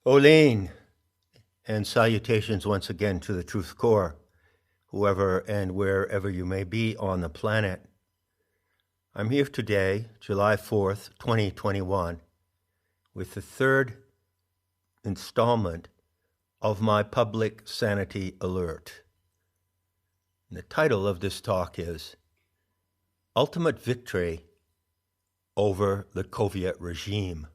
Oline, and salutations once again to the Truth Core, whoever and wherever you may be on the planet. I'm here today, July 4th, 2021, with the third installment of my Public Sanity Alert. And the title of this talk is Ultimate Victory over the Soviet Regime.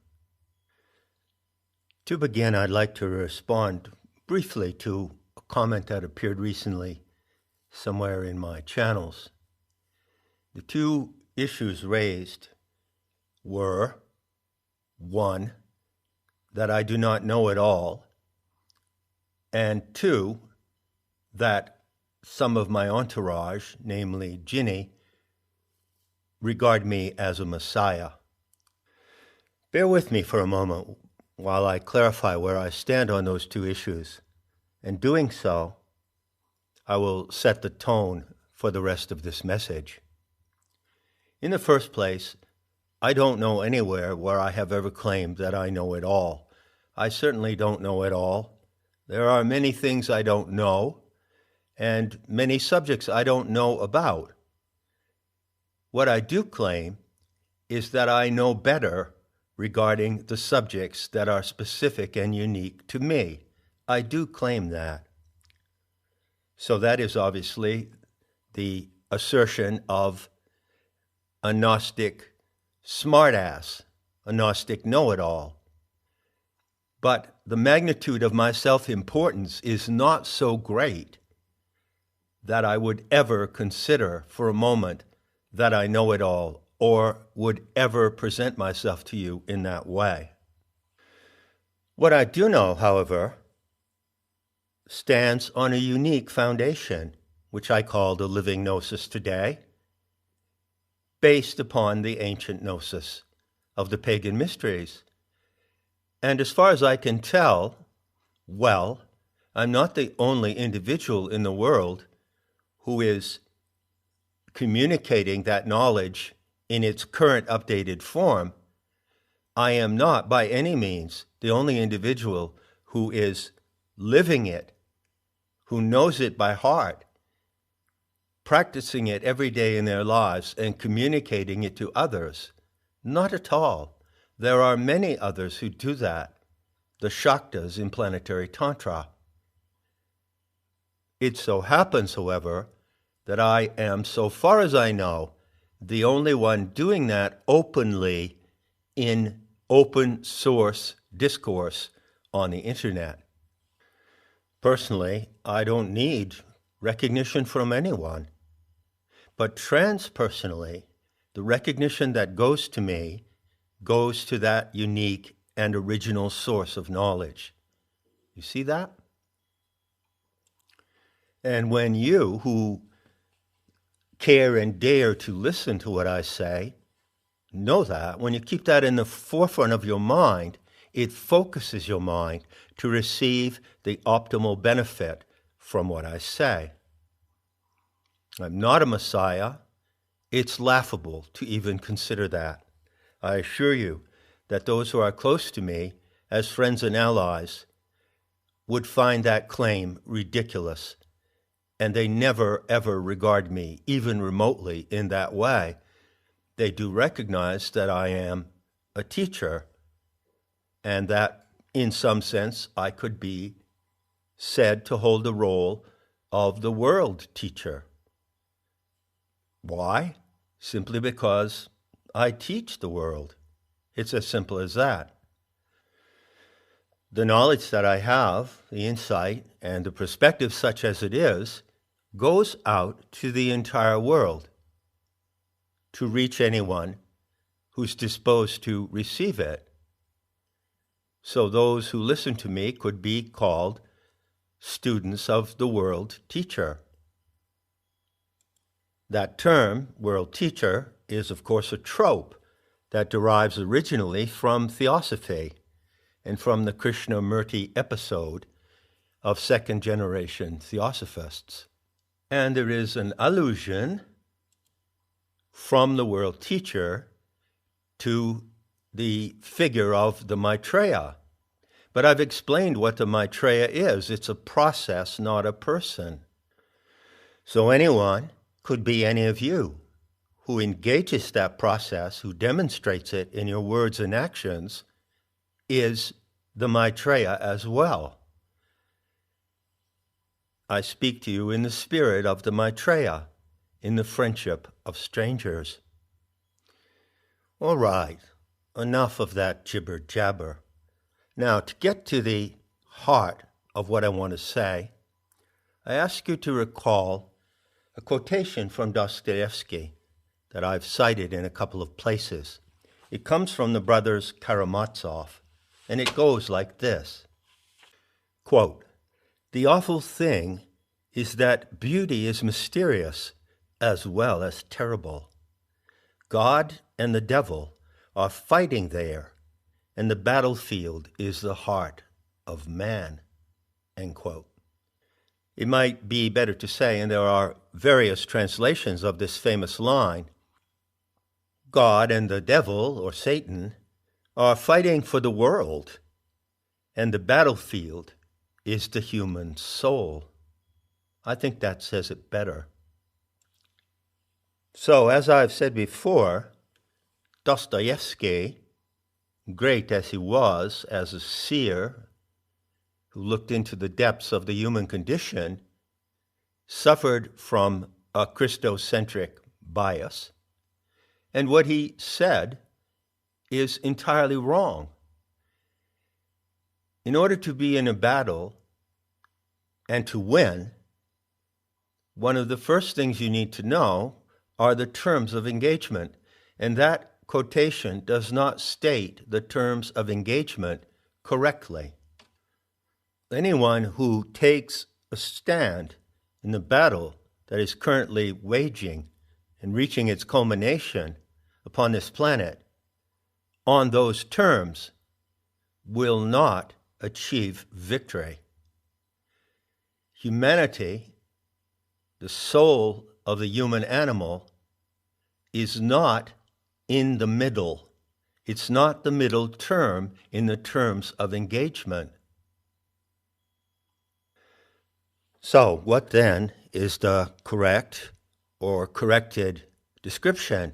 To begin, I'd like to respond briefly to a comment that appeared recently somewhere in my channels. The two issues raised were, one, that I do not know it all, and two, that some of my entourage, namely Ginny, regard me as a messiah. Bear with me for a moment while I clarify where I stand on those two issues. In doing so, I will set the tone for the rest of this message. In the first place, I don't know anywhere where I have ever claimed that I know it all. I certainly don't know it all. There are many things I don't know, and many subjects I don't know about. What I do claim is that I know better regarding the subjects that are specific and unique to me. I do claim that. So that is obviously the assertion of a Gnostic smartass, a Gnostic know-it-all. But the magnitude of my self-importance is not so great that I would ever consider for a moment that I know it all or would ever present myself to you in that way. What I do know, however, stands on a unique foundation, which I call the living gnosis today, based upon the ancient gnosis of the pagan mysteries. And as far as I can tell, well, I'm not the only individual in the world who is communicating that knowledge in its current updated form. I am not by any means the only individual who is living it, who knows it by heart, practicing it every day in their lives and communicating it to others. Not at all. There are many others who do that, the Shaktas in planetary Tantra. It so happens, however, that I am, so far as I know, the only one doing that openly in open source discourse on the internet. Personally, I don't need recognition from anyone. But transpersonally, the recognition that goes to me goes to that unique and original source of knowledge. You see that? And when you, who care and dare to listen to what I say, know that, when you keep that in the forefront of your mind, it focuses your mind to receive the optimal benefit from what I say. I'm not a messiah. It's laughable to even consider that. I assure you that those who are close to me, as friends and allies, would find that claim ridiculous. And they never, ever regard me, even remotely, in that way. They do recognize that I am a teacher, and that, in some sense, I could be said to hold the role of the world teacher. Why? Simply because I teach the world. It's as simple as that. The knowledge that I have, the insight, and the perspective, such as it is, goes out to the entire world to reach anyone who's disposed to receive it. So those who listen to me could be called students of the world teacher. That term, world teacher, is of course a trope that derives originally from theosophy and from the Krishnamurti episode of second-generation theosophists. And there is an allusion from the world teacher to the figure of the Maitreya. But I've explained what the Maitreya is. It's a process, not a person. So anyone, could be any of you, who engages that process, who demonstrates it in your words and actions, is the Maitreya as well. I speak to you in the spirit of the Maitreya, in the friendship of strangers. All right, enough of that jibber-jabber. Now, to get to the heart of what I want to say, I ask you to recall a quotation from Dostoevsky that I've cited in a couple of places. It comes from the brothers Karamazov, and it goes like this. Quote, "The awful thing is that beauty is mysterious as well as terrible. God and the devil are fighting there, and the battlefield is the heart of man." End quote. It might be better to say, and there are various translations of this famous line, God and the devil, or Satan, are fighting for the world, and the battlefield is the human soul. I think that says it better. So, as I've said before, Dostoevsky, great as he was as a seer who looked into the depths of the human condition, suffered from a Christocentric bias, and what he said is entirely wrong. In order to be in a battle and to win, one of the first things you need to know are the terms of engagement, and that quotation does not state the terms of engagement correctly. Anyone who takes a stand in the battle that is currently waging and reaching its culmination upon this planet on those terms will not achieve victory. Humanity, the soul of the human animal, is not in the middle. It's not the middle term in the terms of engagement. So, what then is the correct or corrected description?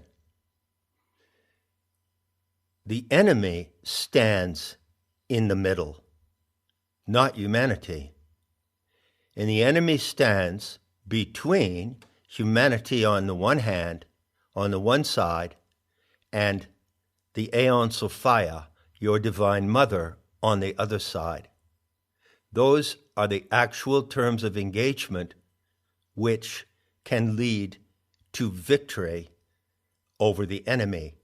The enemy stands in the middle, not humanity. And the enemy stands between humanity on the one hand, on the one side, and the Aeon Sophia, your divine mother, on the other side. Those are the actual terms of engagement which can lead to victory over the enemy,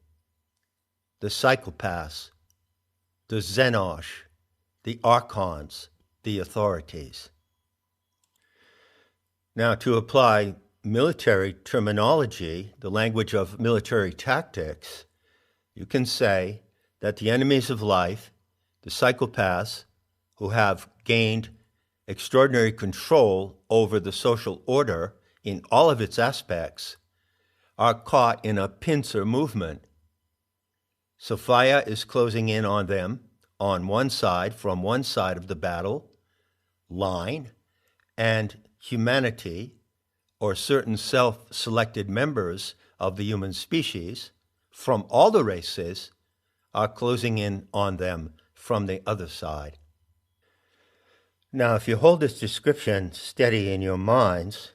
the psychopaths, the Xenosh, the archons, the authorities. Now, to apply military terminology, the language of military tactics, you can say that the enemies of life, the psychopaths who have gained extraordinary control over the social order in all of its aspects, are caught in a pincer movement. Sophia is closing in on them on one side, from one side of the battle line, and humanity, or certain self-selected members of the human species from all the races, are closing in on them from the other side. Now, if you hold this description steady in your minds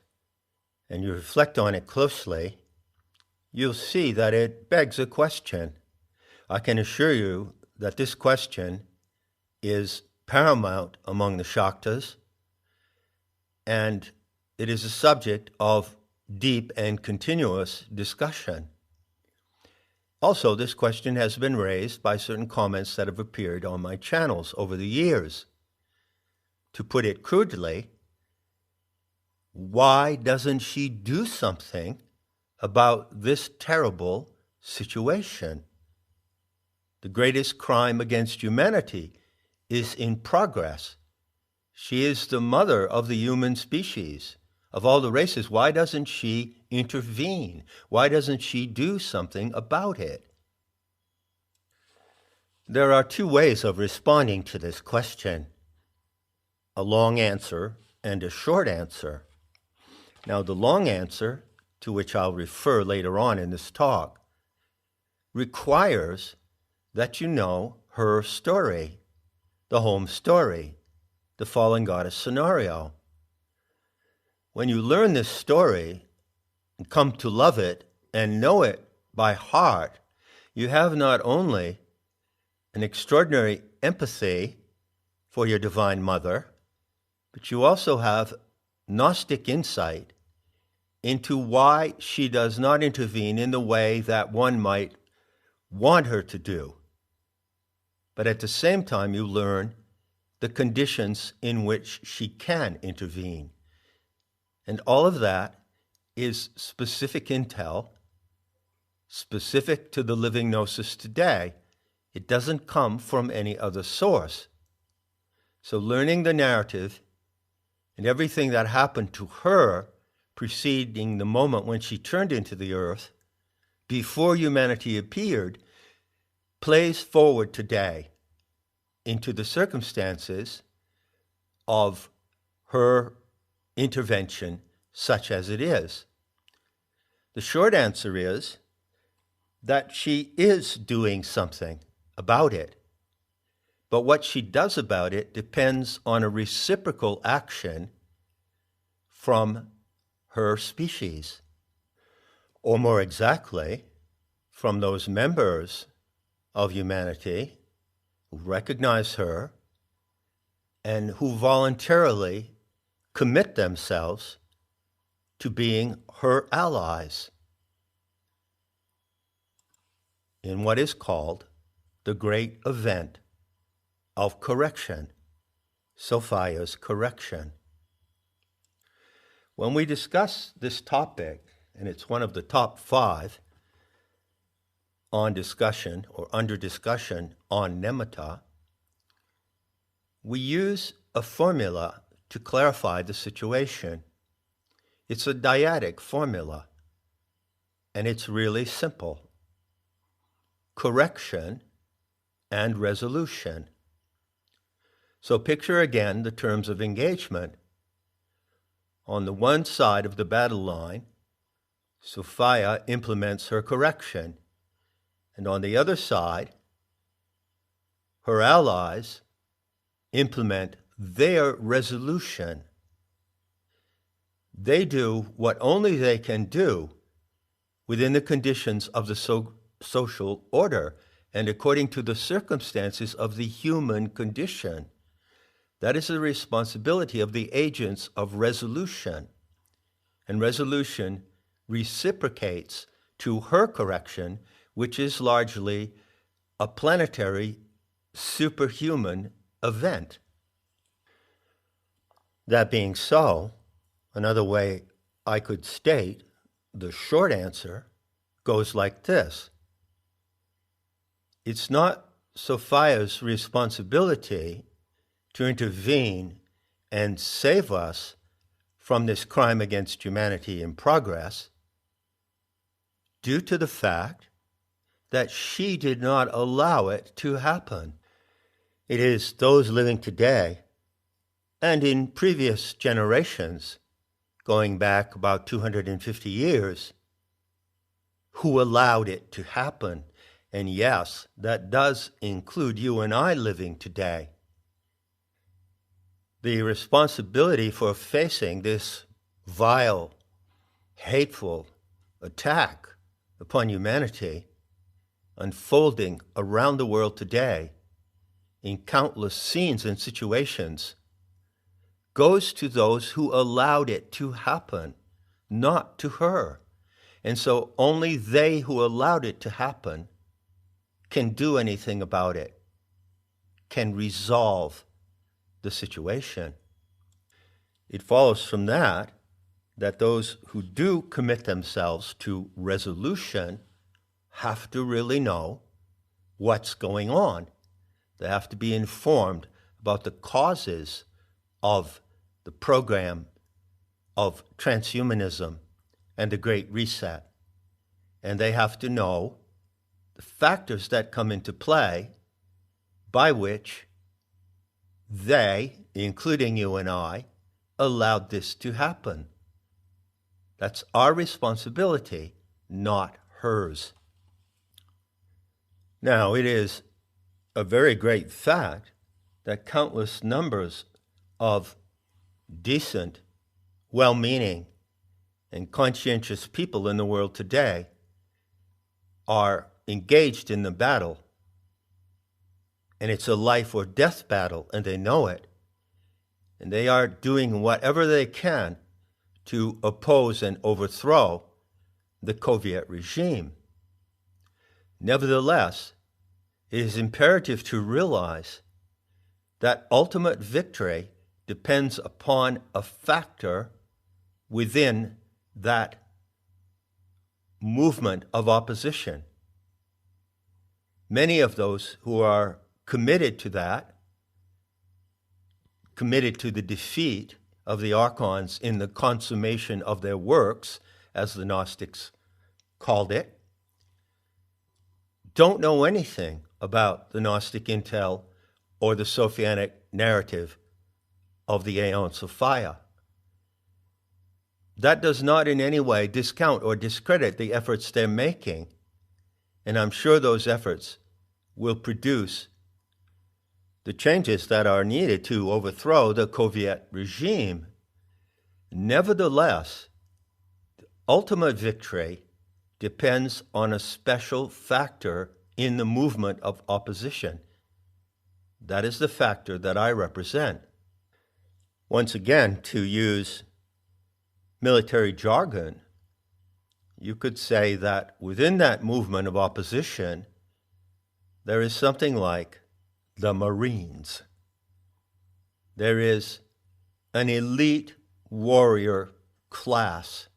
and you reflect on it closely, you'll see that it begs a question. I can assure you that this question is paramount among the Shaktas, and it is a subject of deep and continuous discussion. Also, this question has been raised by certain comments that have appeared on my channels over the years. To put it crudely, why doesn't she do something about this terrible situation? The greatest crime against humanity is in progress. She is the mother of the human species, of all the races. Why doesn't she intervene? Why doesn't she do something about it? There are two ways of responding to this question: a long answer and a short answer. Now, the long answer, to which I'll refer later on in this talk, requires that you know her story, the home story, the fallen goddess scenario. When you learn this story and come to love it and know it by heart, you have not only an extraordinary empathy for your Divine Mother, but you also have Gnostic insight into why she does not intervene in the way that one might want her to do. But at the same time, you learn the conditions in which she can intervene. And all of that is specific intel, specific to the living Gnosis today. It doesn't come from any other source. So learning the narrative and everything that happened to her preceding the moment when she turned into the earth, before humanity appeared, plays forward today into the circumstances of her intervention, such as it is. The short answer is that she is doing something about it. But what she does about it depends on a reciprocal action from her species, or more exactly, from those members of humanity who recognize her and who voluntarily commit themselves to being her allies in what is called the great event of correction, Sophia's correction. When we discuss this topic, and it's one of the top 5 on discussion or under discussion on nematta, we use a formula to clarify the situation. It's a dyadic formula, and it's really simple: correction and resolution. So picture again the terms of engagement. On the one side of the battle line, Sophia implements her correction, and on the other side, her allies implement their resolution. They do what only they can do within the conditions of the social order and according to the circumstances of the human condition. That is the responsibility of the agents of resolution. And resolution reciprocates to her correction, which is largely a planetary, superhuman event. That being so, another way I could state the short answer goes like this: it's not Sophia's responsibility to intervene and save us from this crime against humanity in progress, due to the fact that she did not allow it to happen. It is those living today and in previous generations, going back about 250 years, who allowed it to happen. And yes, that does include you and I living today. The responsibility for facing this vile, hateful attack upon humanity unfolding around the world today in countless scenes and situations goes to those who allowed it to happen, not to her. And so only they who allowed it to happen can do anything about it, can resolve the situation. It follows from that those who do commit themselves to resolution have to really know what's going on. They have to be informed about the causes of the program of transhumanism and the Great Reset. And they have to know the factors that come into play by which they, including you and I, allowed this to happen. That's our responsibility, not hers. Now, it is a very great fact that countless numbers of decent, well-meaning, and conscientious people in the world today are engaged in the battle. And it's a life or death battle, and they know it. And they are doing whatever they can to oppose and overthrow the Soviet regime. Nevertheless, it is imperative to realize that ultimate victory depends upon a factor within that movement of opposition. Many of those who are committed to that, committed to the defeat of the archons in the consummation of their works, as the Gnostics called it, don't know anything about the Gnostic intel or the Sophianic narrative of the Aeon Sophia. That does not in any way discount or discredit the efforts they're making, and I'm sure those efforts will produce the changes that are needed to overthrow the Soviet regime. Nevertheless, the ultimate victory depends on a special factor in the movement of opposition. That is the factor that I represent. Once again, to use military jargon, you could say that within that movement of opposition, there is something like the Marines. There is an elite warrior class,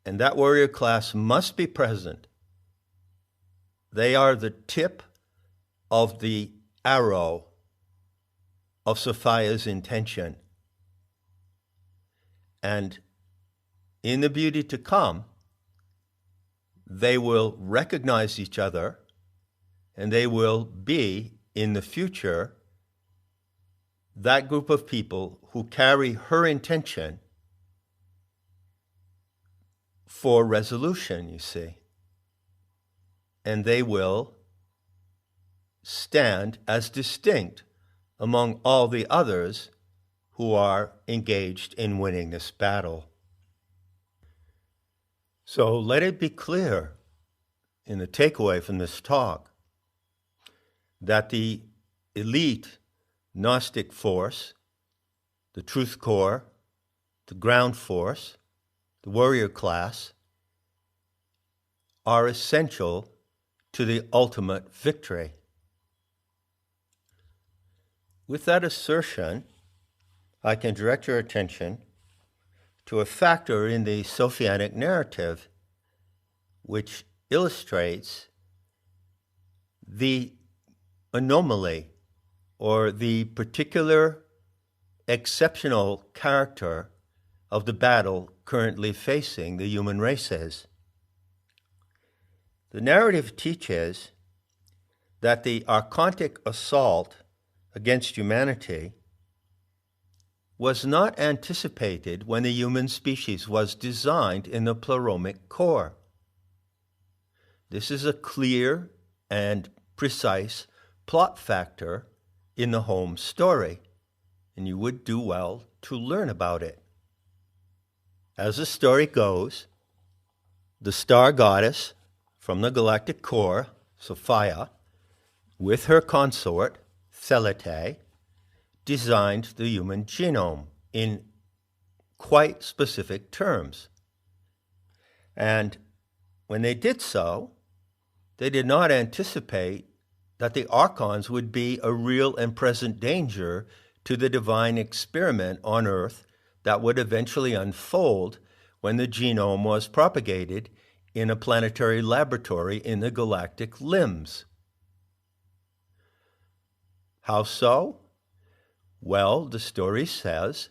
and that warrior class must be present. They are the tip of the arrow of Sophia's intention. And in the beauty to come, they will recognize each other, and they will be, in the future, that group of people who carry her intention for resolution, you see. And they will stand as distinct among all the others who are engaged in winning this battle. So let it be clear in the takeaway from this talk that the elite Gnostic force, the Truth Corps, the ground force, the warrior class, are essential to the ultimate victory. With that assertion, I can direct your attention to a factor in the Sophianic narrative which illustrates the anomaly or the particular exceptional character of the battle currently facing the human races. The narrative teaches that the archontic assault against humanity was not anticipated when the human species was designed in the Pleroma core. This is a clear and precise plot factor in the home story, and you would do well to learn about it. As the story goes, the star goddess from the galactic core, Sophia, with her consort, Thelete, designed the human genome in quite specific terms. And when they did so, they did not anticipate that the archons would be a real and present danger to the divine experiment on Earth that would eventually unfold when the genome was propagated in a planetary laboratory in the galactic limbs. How so? Well, the story says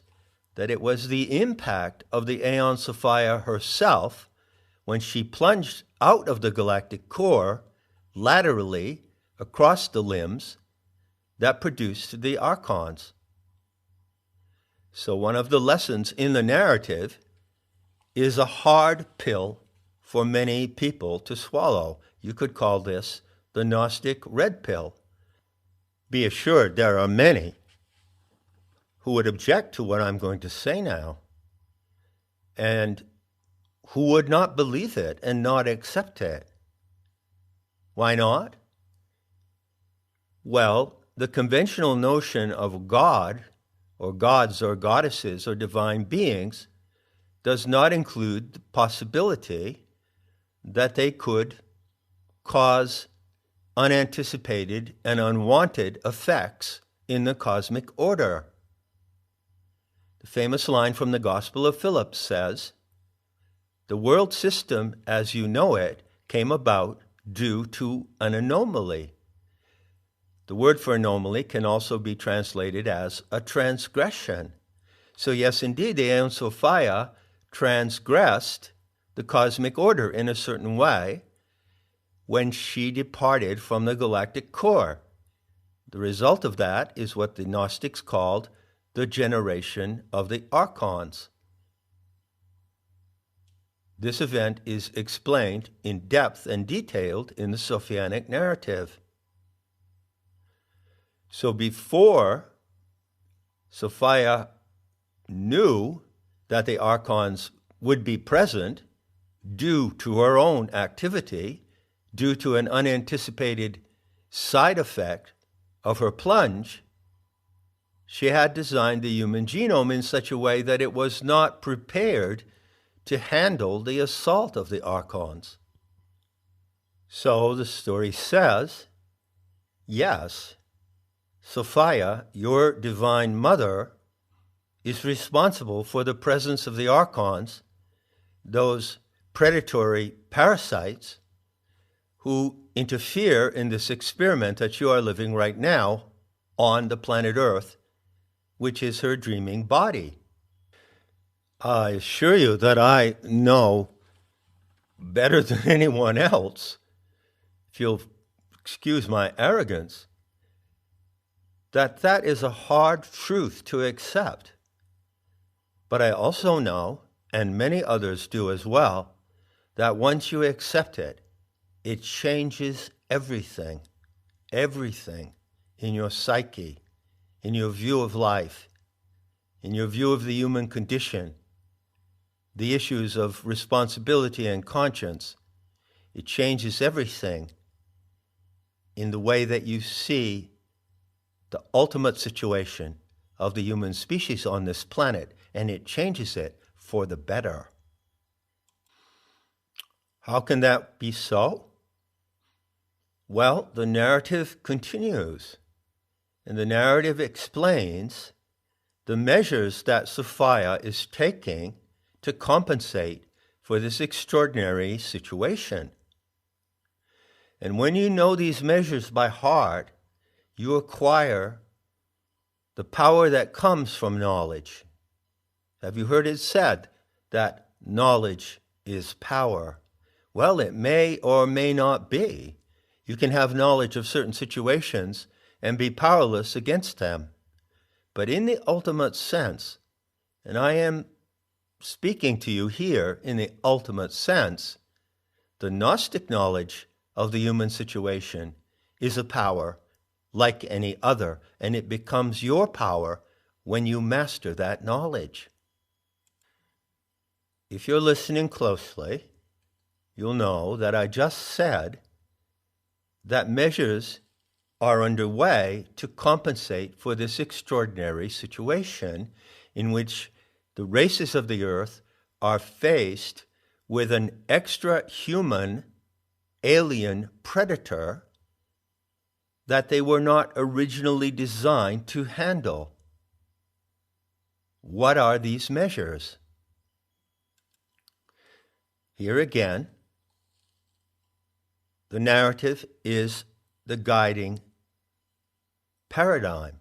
that it was the impact of the Aeon Sophia herself when she plunged out of the galactic core laterally across the limbs that produced the archons. So one of the lessons in the narrative is a hard pill for many people to swallow. You could call this the Gnostic red pill. Be assured there are many who would object to what I'm going to say now and who would not believe it and not accept it. Why not? Well, the conventional notion of God or gods or goddesses or divine beings does not include the possibility that they could cause unanticipated and unwanted effects in the cosmic order. The famous line from the Gospel of Philip says, "The world system as you know it came about due to an anomaly." The word for anomaly can also be translated as a transgression. So yes, indeed, the Aeon Sophia transgressed the cosmic order in a certain way when she departed from the galactic core. The result of that is what the Gnostics called the generation of the archons. This event is explained in depth and detailed in the Sophianic narrative. So before Sophia knew that the archons would be present due to her own activity, due to an unanticipated side effect of her plunge, she had designed the human genome in such a way that it was not prepared to handle the assault of the archons. So the story says, yes, Sophia, your divine mother, is responsible for the presence of the archons, those predatory parasites who interfere in this experiment that you are living right now on the planet Earth, which is her dreaming body. I assure you that I know better than anyone else, if you'll excuse my arrogance, that is a hard truth to accept. But I also know, and many others do as well, that once you accept it, it changes everything in your psyche, in your view of life, in your view of the human condition, the issues of responsibility and conscience. It changes everything in the way that you see the ultimate situation of the human species on this planet, and it changes it for the better. How can that be so? Well, the narrative continues, and the narrative explains the measures that Sophia is taking to compensate for this extraordinary situation. And when you know these measures by heart, you acquire the power that comes from knowledge. Have you heard it said that knowledge is power? Well, it may or may not be. You can have knowledge of certain situations and be powerless against them. But in the ultimate sense, and I am speaking to you here in the ultimate sense, the Gnostic knowledge of the human situation is a power like any other, and it becomes your power when you master that knowledge. If you're listening closely, you'll know that I just said that measures are underway to compensate for this extraordinary situation in which the races of the earth are faced with an extra-human alien predator that they were not originally designed to handle. What are these measures? Here again, the narrative is the guiding paradigm.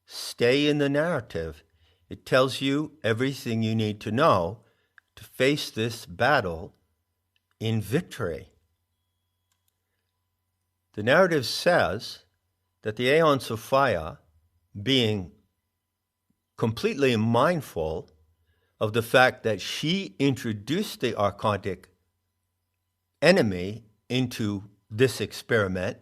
Stay in the narrative. It tells you everything you need to know to face this battle in victory. The narrative says that the Aeon Sophia, being completely mindful of the fact that she introduced the archontic enemy into this experiment,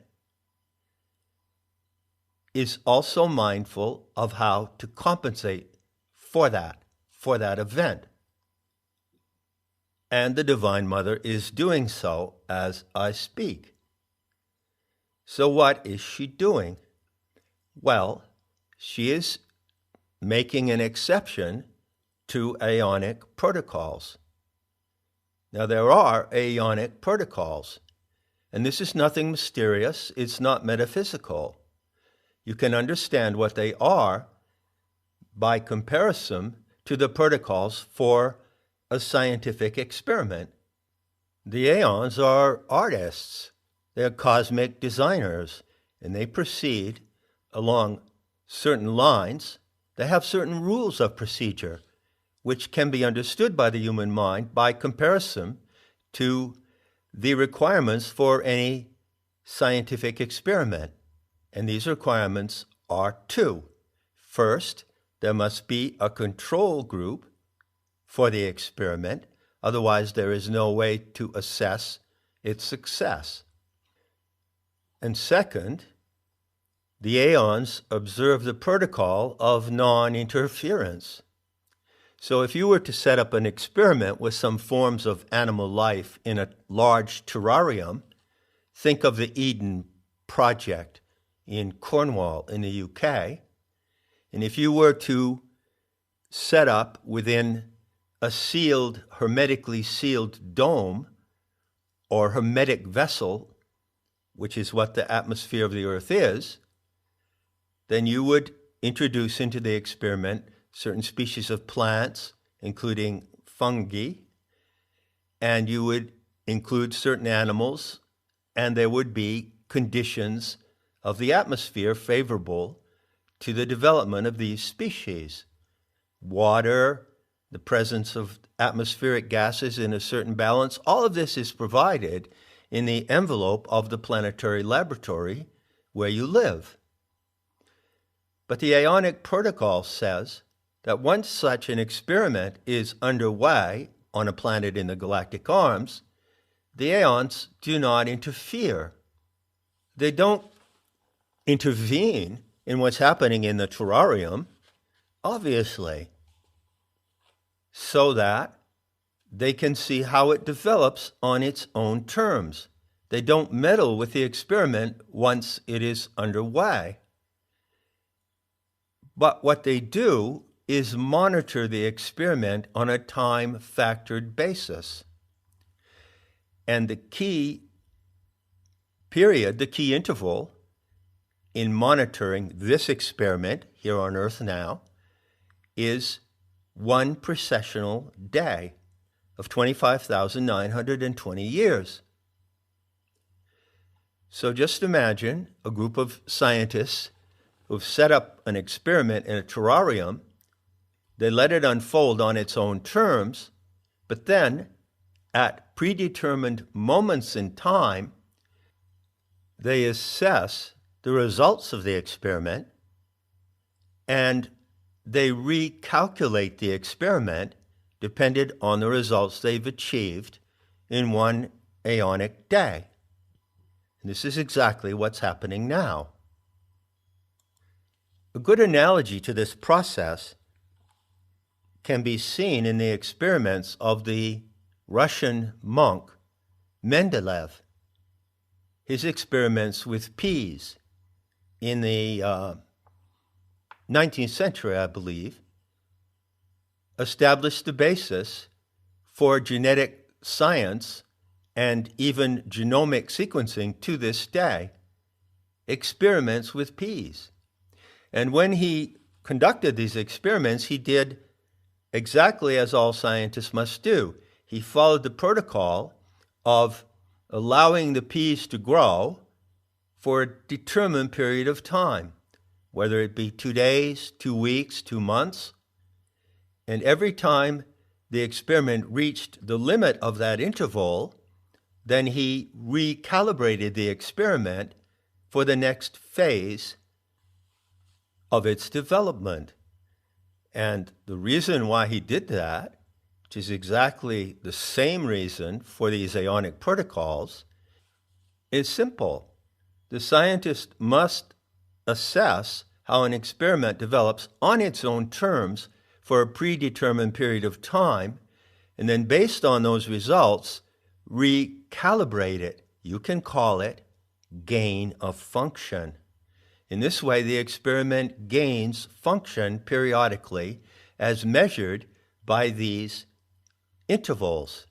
is also mindful of how to compensate for that event. And the Divine Mother is doing so as I speak. So what is she doing? Well, she is making an exception to Aeonic protocols. Now, there are Aeonic protocols, and this is nothing mysterious. It's not metaphysical. You can understand what they are by comparison to the protocols for a scientific experiment. The Aeons are artists. They're cosmic designers, and they proceed along certain lines. They have certain rules of procedure, which can be understood by the human mind by comparison to the requirements for any scientific experiment. And these requirements are two. First, there must be a control group for the experiment. Otherwise, there is no way to assess its success. And second, the Aeons observe the protocol of non-interference. So if you were to set up an experiment with some forms of animal life in a large terrarium, think of the Eden Project in Cornwall in the UK, and if you were to set up within a sealed, hermetically sealed dome or hermetic vessel, which is what the atmosphere of the Earth is, then you would introduce into the experiment certain species of plants, including fungi, and you would include certain animals, and there would be conditions of the atmosphere favorable to the development of these species. Water, the presence of atmospheric gases in a certain balance, all of this is provided in the envelope of the planetary laboratory where you live. But the Aeonic protocol says that once such an experiment is underway on a planet in the galactic arms, the Aeons do not interfere. They don't intervene in what's happening in the terrarium, obviously, so that they can see how it develops on its own terms. They don't meddle with the experiment once it is underway. But what they do is monitor the experiment on a time-factored basis. And the key period, the key interval in monitoring this experiment here on Earth now is one precessional day of 25,920 years. So just imagine a group of scientists who've set up an experiment in a terrarium. They let it unfold on its own terms, but then at predetermined moments in time, they assess the results of the experiment and they recalculate the experiment dependent on the results they've achieved in one aeonic day. And this is exactly what's happening now. A good analogy to this process can be seen in the experiments of the Russian monk Mendeleev. His experiments with peas in the 19th century, I believe, established the basis for genetic science and even genomic sequencing to this day. Experiments with peas. And when he conducted these experiments, he did exactly as all scientists must do. He followed the protocol of allowing the peas to grow for a determined period of time, whether it be 2 days, 2 weeks, 2 months. And every time the experiment reached the limit of that interval, then he recalibrated the experiment for the next phase of its development. And the reason why he did that, which is exactly the same reason for these aeonic protocols, is simple. The scientist must assess how an experiment develops on its own terms for a predetermined period of time, and then based on those results, recalibrate it. You can call it gain of function. In this way, the experiment gains function periodically as measured by these intervals.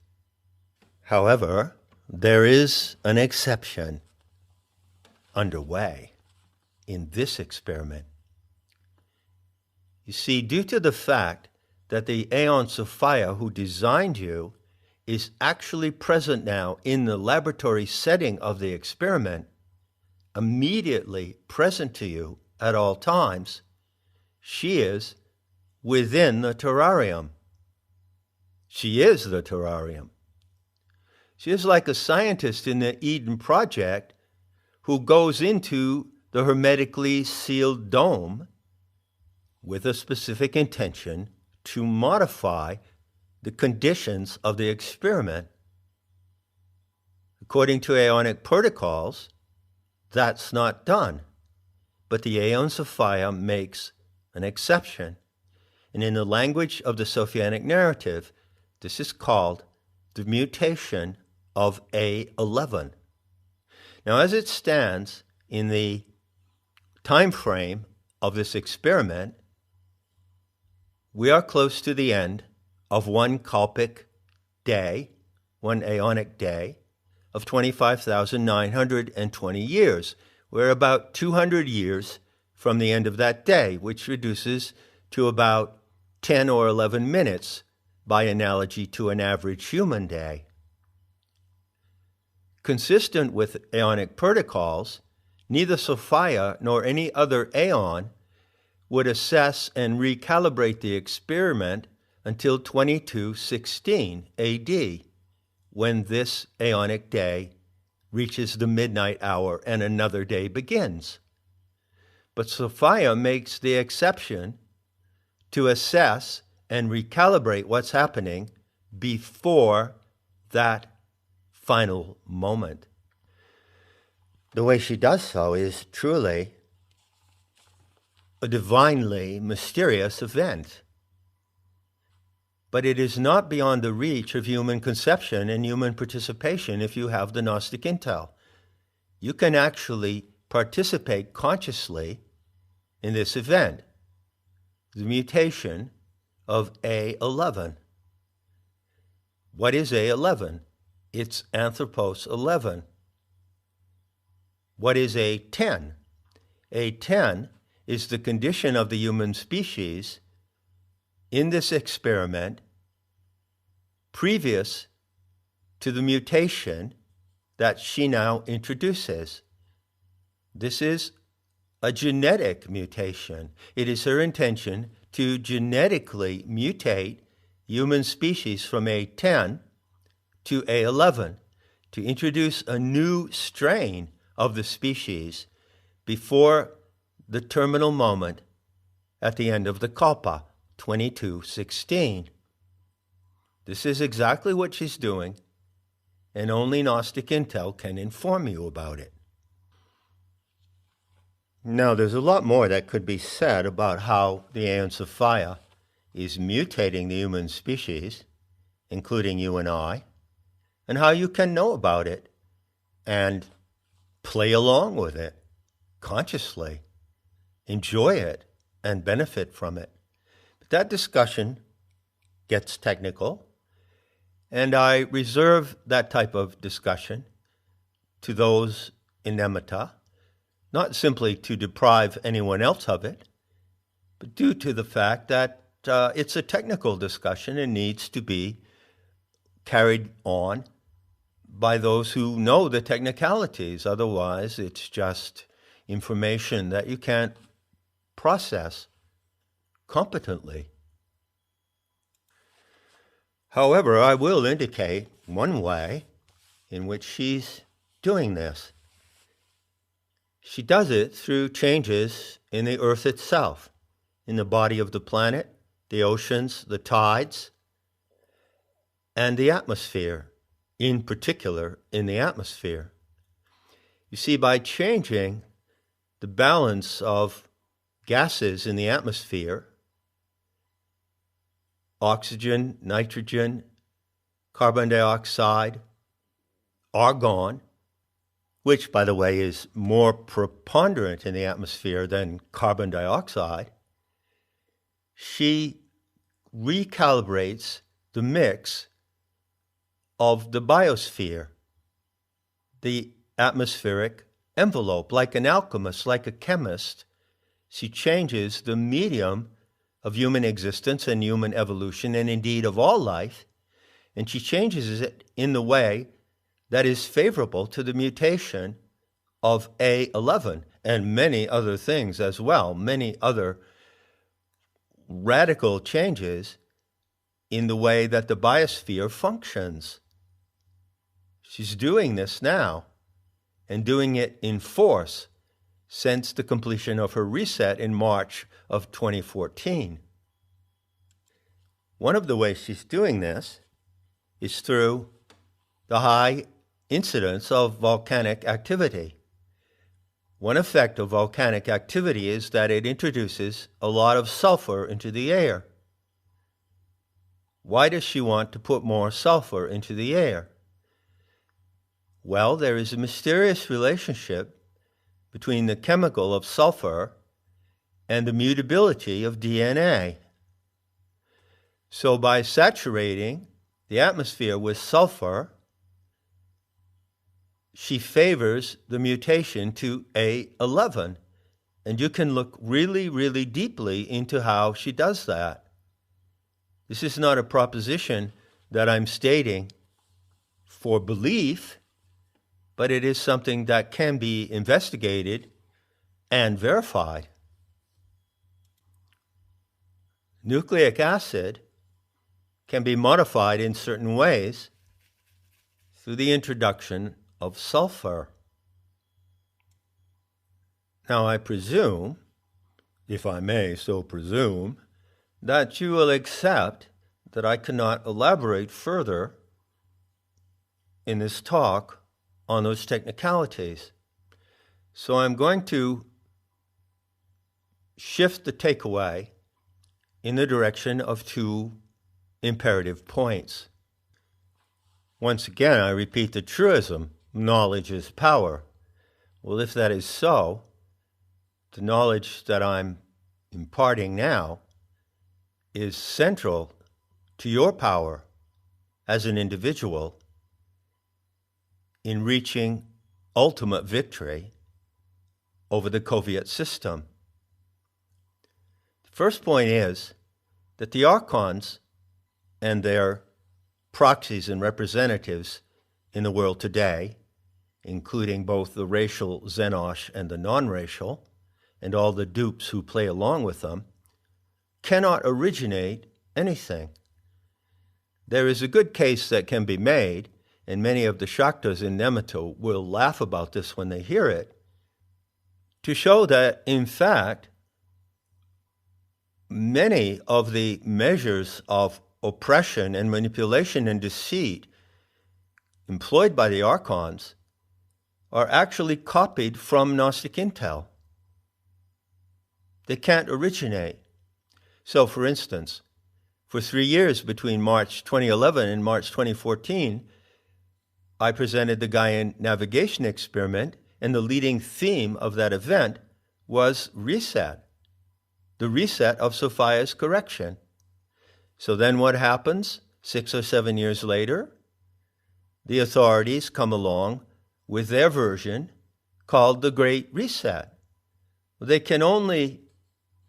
However, there is an exception underway in this experiment. You see, due to the fact that the Aeon Sophia who designed you is actually present now in the laboratory setting of the experiment, immediately present to you at all times, she is within the terrarium. She is the terrarium. She is like a scientist in the Eden Project who goes into the hermetically sealed dome with a specific intention to modify the conditions of the experiment. According to Aeonic protocols, that's not done. But the Aeon Sophia makes an exception. And in the language of the Sophianic narrative, this is called the mutation of A11. Now, as it stands in the time frame of this experiment, we are close to the end of one Kalpic day, one Aeonic day, of 25,920 years. We're about 200 years from the end of that day, which reduces to about 10 or 11 minutes by analogy to an average human day. Consistent with Aeonic protocols, neither Sophia nor any other Aeon would assess and recalibrate the experiment until 2216 AD, when this Aeonic day reaches the midnight hour and another day begins. But Sophia makes the exception to assess and recalibrate what's happening before that final moment. The way she does so is truly a divinely mysterious event. But it is not beyond the reach of human conception and human participation if you have the Gnostic intel. You can actually participate consciously in this event, the mutation of A11. What is A11? It's Anthropos 11. What is A10? A10 is the condition of the human species in this experiment previous to the mutation that she now introduces. This is a genetic mutation. It is her intention to genetically mutate human species from A10 to A11, to introduce a new strain of the species before the terminal moment at the end of the Kalpa, 2216. This is exactly what she's doing, and only Gnostic intel can inform you about it. Now, there's a lot more that could be said about how the Aeon Sophia is mutating the human species, including you and I, and how you can know about it and play along with it consciously, enjoy it, and benefit from it. But that discussion gets technical, and I reserve that type of discussion to those in Nematta, not simply to deprive anyone else of it, but due to the fact that it's a technical discussion and needs to be carried on by those who know the technicalities. Otherwise, it's just information that you can't process competently. However, I will indicate one way in which she's doing this. She does it through changes in the Earth itself, in the body of the planet, the oceans, the tides, and the atmosphere, in particular in the atmosphere. You see, by changing the balance of gases in the atmosphere, oxygen, nitrogen, carbon dioxide, argon, which, by the way, is more preponderant in the atmosphere than carbon dioxide, she recalibrates the mix of the biosphere, the atmospheric envelope. Like an alchemist, like a chemist, she changes the medium of human existence and human evolution, and indeed of all life, and she changes it in the way that is favorable to the mutation of A11 and many other things as well, many other radical changes in the way that the biosphere functions. She's doing this now, and doing it in force since the completion of her reset in March of 2014. One of the ways she's doing this is through the high incidence of volcanic activity. One effect of volcanic activity is that it introduces a lot of sulfur into the air. Why does she want to put more sulfur into the air? Well, there is a mysterious relationship between the chemical of sulfur and the mutability of DNA. So by saturating the atmosphere with sulfur, she favors the mutation to A11. And you can look really, really deeply into how she does that. This is not a proposition that I'm stating for belief, but it is something that can be investigated and verified. Nucleic acid can be modified in certain ways through the introduction of sulfur. Now, I presume, if I may so presume, that you will accept that I cannot elaborate further in this talk on those technicalities. So I'm going to shift the takeaway in the direction of two imperative points. Once again, I repeat the truism, knowledge is power. Well, if that is so, the knowledge that I'm imparting now is central to your power as an individual in reaching ultimate victory over the Coviot system. The first point is that the archons and their proxies and representatives in the world today, including both the racial Xenosh and the non-racial, and all the dupes who play along with them, cannot originate anything. There is a good case that can be made, and many of the Shaktas in Nemato will laugh about this when they hear it, to show that, in fact, many of the measures of oppression and manipulation and deceit employed by the archons are actually copied from Gnostic intel. They can't originate. So, for instance, for 3 years between March 2011 and March 2014, I presented the Gaian navigation experiment, and the leading theme of that event was reset, the reset of Sophia's correction. So then what happens 6 or 7 years later? The authorities come along with their version called the Great Reset. They can only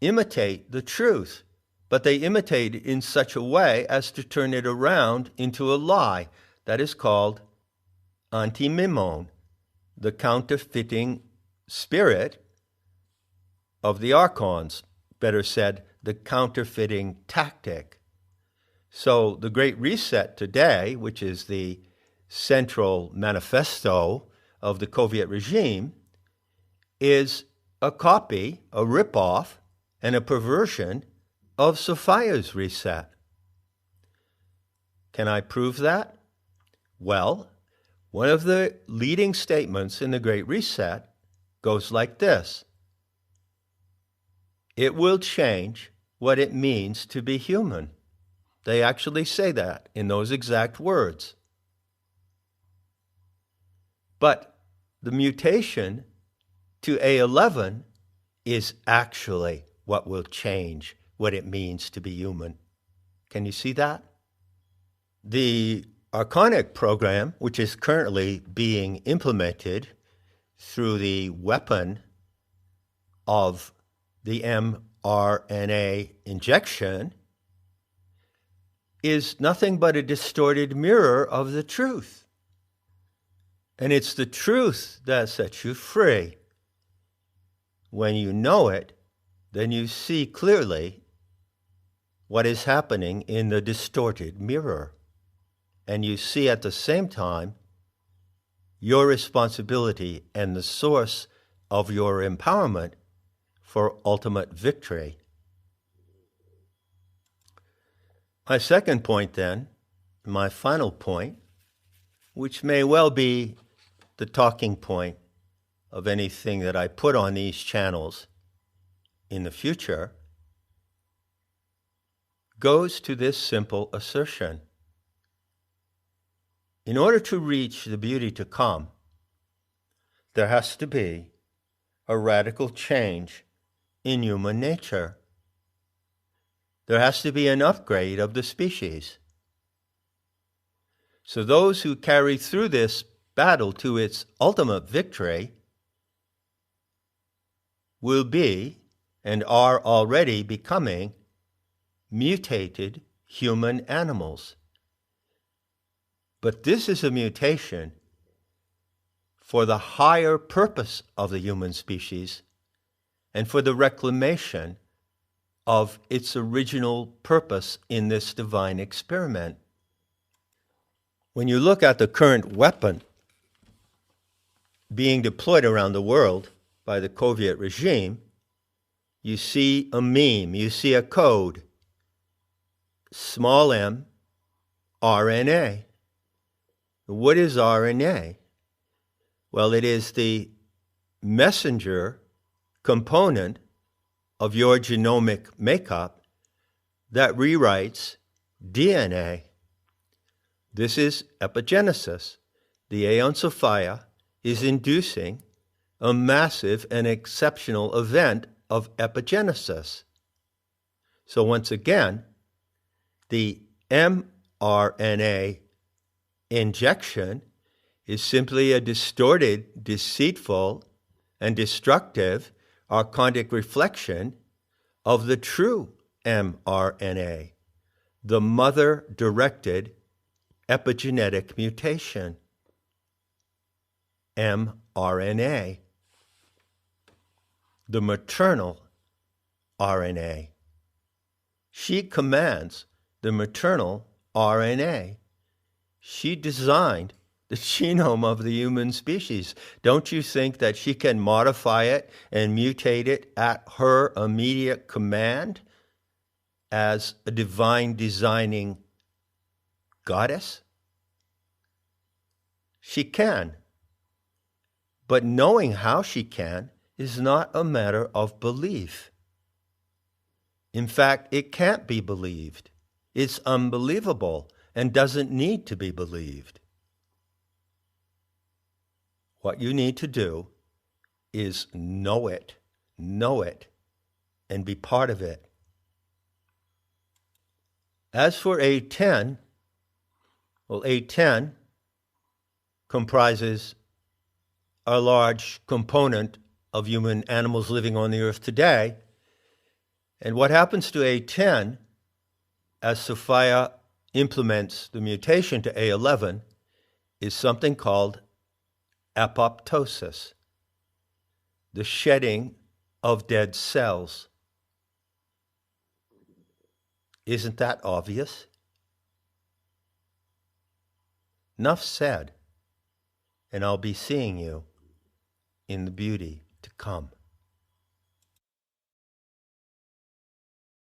imitate the truth, but they imitate it in such a way as to turn it around into a lie. That is called antimimon, the counterfeiting spirit of the archons, better said, the counterfeiting tactic. So the Great Reset today, which is the central manifesto of the Coviot regime, is a copy, a ripoff, and a perversion of Sophia's reset. Can I prove that? Well, one of the leading statements in the Great Reset goes like this: it will change what it means to be human. They actually say that in those exact words. But the mutation to A11 is actually what will change what it means to be human. Can you see that? The Archonic program, which is currently being implemented through the weapon of the mRNA injection, is nothing but a distorted mirror of the truth. And it's the truth that sets you free. When you know it, then you see clearly what is happening in the distorted mirror. And you see at the same time your responsibility and the source of your empowerment for ultimate victory. My second point then, my final point, which may well be the talking point of anything that I put on these channels in the future, goes to this simple assertion. In order to reach the beauty to come, there has to be a radical change in human nature. There has to be an upgrade of the species. So those who carry through this battle to its ultimate victory will be, and are already becoming, mutated human animals. But this is a mutation for the higher purpose of the human species and for the reclamation of its original purpose in this divine experiment. When you look at the current weapon being deployed around the world by the Soviet regime, you see a meme, you see a code, small m, RNA. What is RNA? Well, it is the messenger component of your genomic makeup that rewrites DNA. This is epigenesis. The Aeon Sophia is inducing a massive and exceptional event of epigenesis. So once again, the mRNA injection is simply a distorted, deceitful, and destructive archontic reflection of the true mRNA, the mother-directed epigenetic mutation, mRNA, the maternal RNA. She commands the maternal RNA. She designed the genome of the human species. Don't you think that she can modify it and mutate it at her immediate command as a divine designing goddess? She can. But knowing how she can is not a matter of belief. In fact, it can't be believed. It's unbelievable and doesn't need to be believed. What you need to do is know it, and be part of it. As for A10, well, A10 comprises a large component of human animals living on the earth today. And what happens to A10 as Sophia implements the mutation to A11 is something called apoptosis, the shedding of dead cells. Isn't that obvious? Enough said, and I'll be seeing you in the beauty. to come.